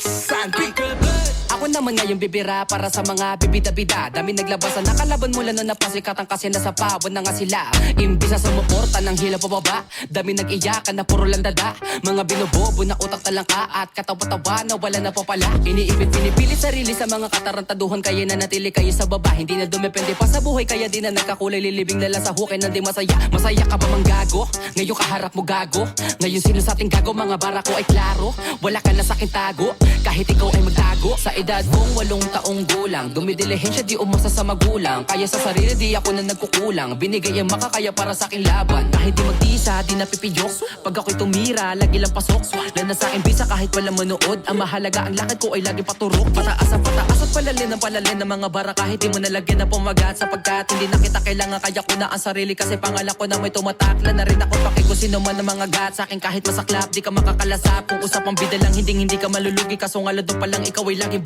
Santi ako naman ngayon bibira para sa mga bibida-bida. Dami naglabasan, nakalaban mula na napasikatan kasi nasa pawon na nga sila. Imbis na sumuporta ng hila pababa, dami nag-iyakan na puro lang dada. Mga binobobo na utak talangka at katawa-tawa na wala na po pala. Iniipit, pinipilit sarili sa mga katarantaduhan, kaya na natili kayo sa baba. Hindi na dumepende pa sa buhay, kaya di na nagkakulay. Lilibing na lang sa hukay na di masaya. Masaya ka ba mang gago? Ngayon kaharap mo gago. Ngayon sino sa ating gago? Mga barako ay klaro. Wala ka na sa'king tago, kahit ikaw ay magtago. Sa edad kong 8 taong gulang, dumidilihensya di umasa sa magulang. Kaya sa sarili di ako na nagkukulang. Binigay ang makakaya para sa aking laban. Kahit di magtisa, di napipiyok. Pag ako'y tumira, lagi lang pasok. Lana sa aking bisa kahit walang manood. Ang mahalaga ang lakad ko ay lagi paturok. Pataas ang pataas at palalin ang palalin ng mga bara. Kahit di mo nalagyan na pumagat, sapagkat hindi na kita kailangan. Kaya ko na ang sarili kasi pangalan ko na may tumatakla na rin ako. Paki ko sino man ang mga gat sa akin kahit masaklap. Di ka makakalasap kung usapang bida lang, hindi ka malulugi. Kaso nga doon pa lang ikaw ay lagi